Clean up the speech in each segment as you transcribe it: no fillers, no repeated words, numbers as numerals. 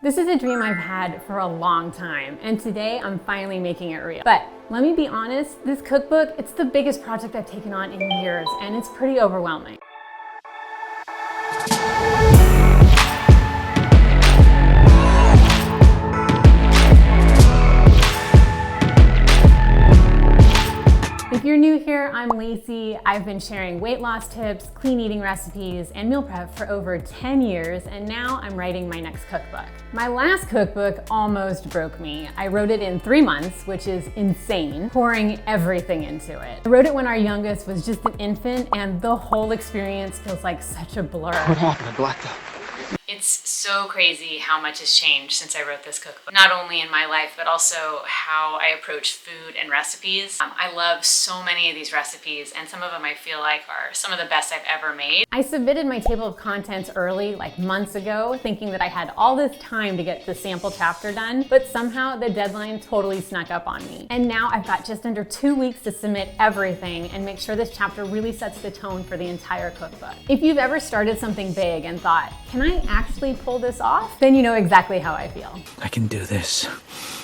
This is a dream I've had for a long time, and today I'm finally making it real. But let me be honest, this cookbook, it's the biggest project I've taken on in years, and it's pretty overwhelming. If you're new here, I'm Lacey. I've been sharing weight loss tips, clean eating recipes, and meal prep for over 10 years, and now I'm writing my next cookbook. My last cookbook almost broke me. I wrote it in 3 months, which is insane, pouring everything into it. I wrote it when our youngest was just an infant, and the whole experience feels like such a blur. What happened? I blacked out. It's so crazy how much has changed since I wrote this cookbook. Not only in my life, but also how I approach food and recipes. I love so many of these recipes, and some of them I feel like are some of the best I've ever made. I submitted my table of contents early, like months ago, thinking that I had all this time to get the sample chapter done, but somehow the deadline totally snuck up on me. And now I've got just under 2 weeks to submit everything and make sure this chapter really sets the tone for the entire cookbook. If you've ever started something big and thought, can I actually pull this off? Then you know exactly how I feel. I can do this.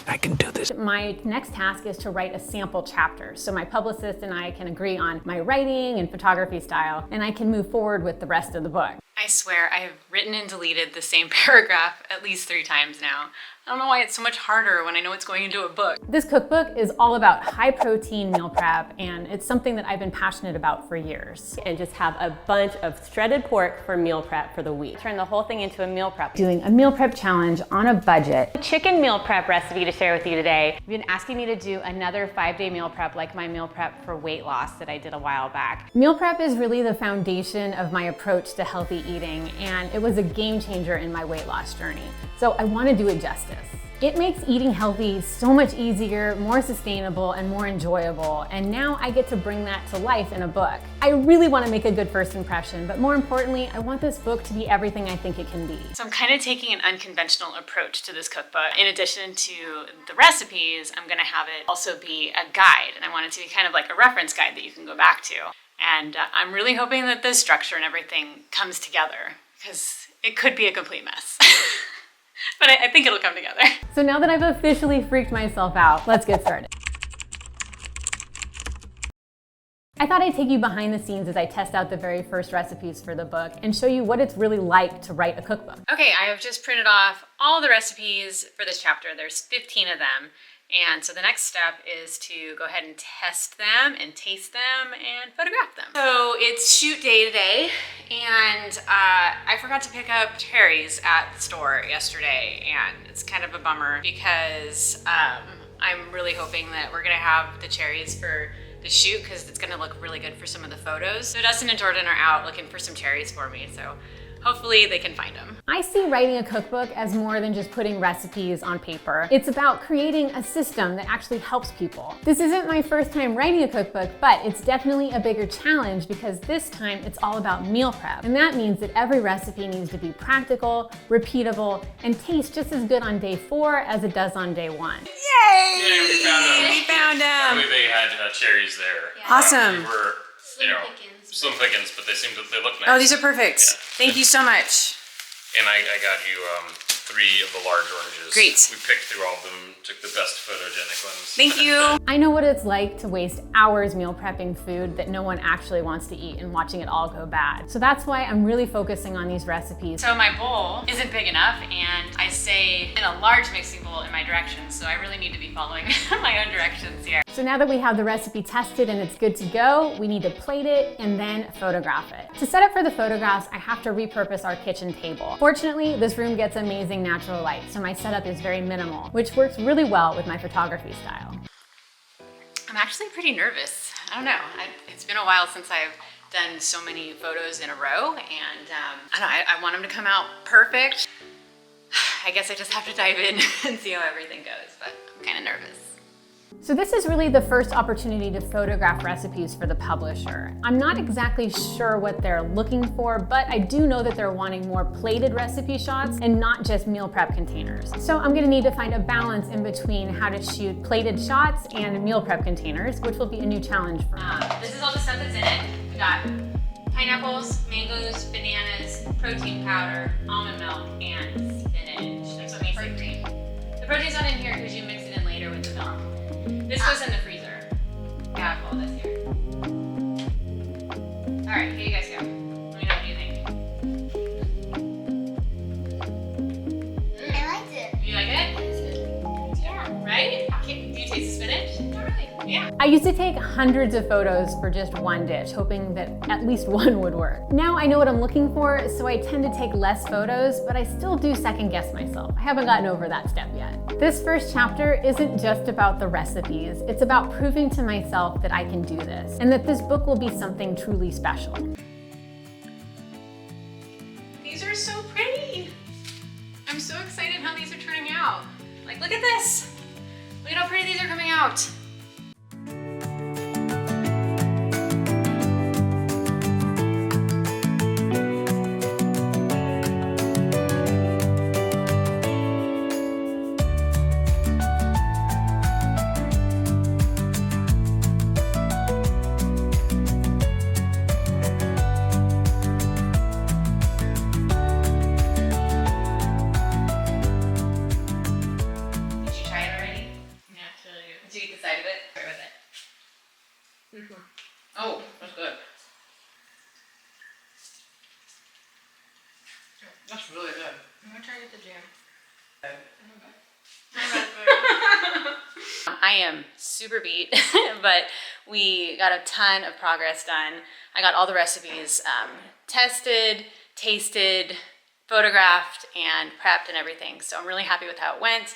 I can do this. My next task is to write a sample chapter, so my publicist and I can agree on my writing and photography style, and I can move forward with the rest of the book. I swear I have written and deleted the same paragraph at least 3 times now. I don't know why it's so much harder when I know it's going into a book. This cookbook is all about high protein meal prep, and it's something that I've been passionate about for years. And just have a bunch of shredded pork for meal prep for the week. Turn the whole thing into a meal prep. Doing a meal prep challenge on a budget. Chicken meal prep recipe to share with you today. You've been asking me to do another 5-day meal prep like my meal prep for weight loss that I did a while back. Meal prep is really the foundation of my approach to healthy eating, and it was a game changer in my weight loss journey. So I want to do it justice. It makes eating healthy so much easier, more sustainable, and more enjoyable, and now I get to bring that to life in a book. I really want to make a good first impression, but more importantly, I want this book to be everything I think it can be. So I'm kind of taking an unconventional approach to this cookbook. In addition to the recipes, I'm gonna have it also be a guide, and I want it to be kind of like a reference guide that you can go back to. And I'm really hoping that the structure and everything comes together, because it could be a complete mess. But I think it'll come together. So now that I've officially freaked myself out, let's get started. I thought I'd take you behind the scenes as I test out the very first recipes for the book and show you what it's really like to write a cookbook. Okay, I have just printed off all the recipes for this chapter. There's 15 of them. And so the next step is to go ahead and test them and taste them and photograph them. So it's shoot day today, and I forgot to pick up cherries at the store yesterday, and it's kind of a bummer because I'm really hoping that we're gonna have the cherries for the shoot because it's gonna look really good for some of the photos. So Dustin and Jordan are out looking for some cherries for me, so hopefully they can find them. I see writing a cookbook as more than just putting recipes on paper. It's about creating a system that actually helps people. This isn't my first time writing a cookbook, but it's definitely a bigger challenge because this time it's all about meal prep. And that means that every recipe needs to be practical, repeatable, and taste just as good on day 4 as it does on day 1. Yay! Yeah, we found them. We found them! I believe they had cherries there. Yeah. Awesome. We were, slim pickings, but they look nice. Oh, these are perfect. Yeah. Thank you so much. And I got you 3 of the large oranges. Great. We picked through all of them, took the best photogenic ones. Thank you. I know what it's like to waste hours meal prepping food that no one actually wants to eat and watching it all go bad. So that's why I'm really focusing on these recipes. So my bowl isn't big enough, and I stay in a large mixing bowl in my directions, so I really need to be following my own directions here. So now that we have the recipe tested and it's good to go, we need to plate it and then photograph it. To set up for the photographs, I have to repurpose our kitchen table. Fortunately, this room gets amazing natural light, so my setup is very minimal, which works really well with my photography style. I'm actually pretty nervous. I don't know. It's been a while since I've done so many photos in a row, and I want them to come out perfect. I guess I just have to dive in and see how everything goes, but I'm kind of nervous. So this is really the first opportunity to photograph recipes for the publisher. I'm not exactly sure what they're looking for, but I do know that they're wanting more plated recipe shots and not just meal prep containers. So I'm gonna need to find a balance in between how to shoot plated shots and meal prep containers, which will be a new challenge for me. This is all the stuff that's in it. We got pineapples, mangoes, bananas, protein powder, almond milk, and spinach. That's what makes protein's not in here because you mix it in later with the milk. This goes in the freezer. I have all this here. All right, here you guys go. Let me know what you think. I liked it. You like it? Yeah. Right? Do you taste the spinach? Not really. Yeah. I used to take hundreds of photos for just one dish, hoping that at least one would work. Now I know what I'm looking for, so I tend to take less photos, but I still do second guess myself. I haven't gotten over that step yet. This first chapter isn't just about the recipes, it's about proving to myself that I can do this, and that this book will be something truly special. These are so pretty. I'm so excited how these are turning out. Like, look at this. Look at how pretty these are coming out. Oh, that's good. That's really good. I'm gonna try to get the jam. I am super beat, but we got a ton of progress done. I got all the recipes tested, tasted, photographed, and prepped and everything. So I'm really happy with how it went.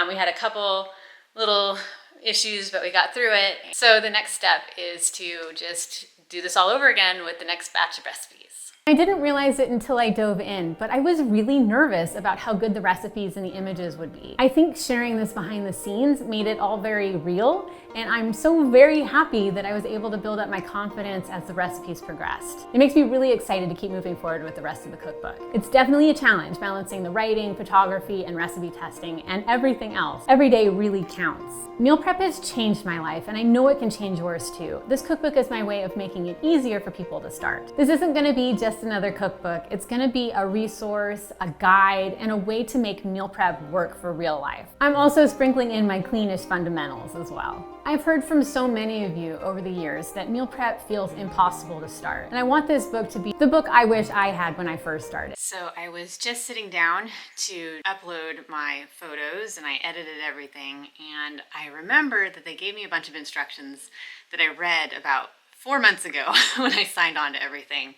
We had a couple little issues, but we got through it. So the next step is to just do this all over again with the next batch of recipes. I didn't realize it until I dove in, but I was really nervous about how good the recipes and the images would be. I think sharing this behind the scenes made it all very real, and I'm so very happy that I was able to build up my confidence as the recipes progressed. It makes me really excited to keep moving forward with the rest of the cookbook. It's definitely a challenge balancing the writing, photography, and recipe testing, and everything else. Every day really counts. Meal prep has changed my life, and I know it can change yours too. This cookbook is my way of making it easier for people to start. This isn't gonna be just another cookbook. It's gonna be a resource, a guide, and a way to make meal prep work for real life. I'm also sprinkling in my Cleanish fundamentals as well. I've heard from so many of you over the years that meal prep feels impossible to start, and I want this book to be the book I wish I had when I first started. So I was just sitting down to upload my photos and I edited everything, and I remember that they gave me a bunch of instructions that I read about 4 months ago when I signed on to everything.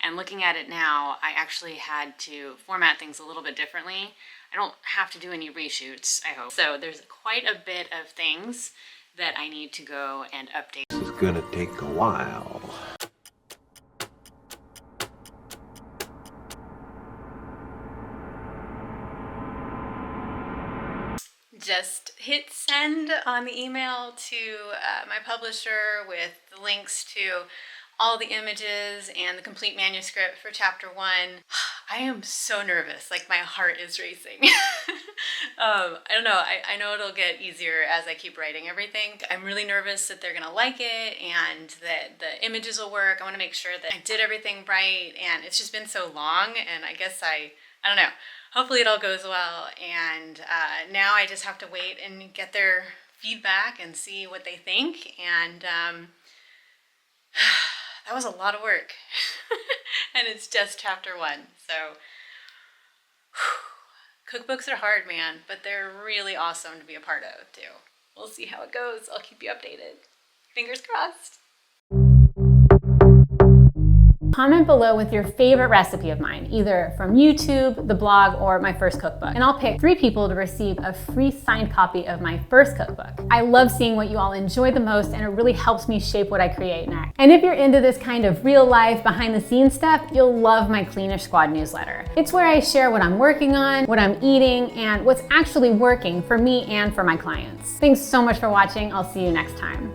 And looking at it now, I actually had to format things a little bit differently. I don't have to do any reshoots, I hope. So there's quite a bit of things that I need to go and update. This is gonna take a while. Just hit send on the email to my publisher with the links to all the images and the complete manuscript for chapter 1. I am so nervous, like my heart is racing. I don't know, I know it'll get easier as I keep writing everything. I'm really nervous that they're gonna like it and that the images will work. I wanna make sure that I did everything right, and it's just been so long, and I guess I don't know. Hopefully it all goes well, and now I just have to wait and get their feedback and see what they think, and that was a lot of work. And it's just chapter 1, so cookbooks are hard, man, but they're really awesome to be a part of too. We'll see how it goes. I'll keep you updated. Fingers crossed. Comment below with your favorite recipe of mine, either from YouTube, the blog, or my first cookbook. And I'll pick 3 people to receive a free signed copy of my first cookbook. I love seeing what you all enjoy the most, and it really helps me shape what I create next. And if you're into this kind of real life, behind the scenes stuff, you'll love my Cleanish Squad newsletter. It's where I share what I'm working on, what I'm eating, and what's actually working for me and for my clients. Thanks so much for watching. I'll see you next time.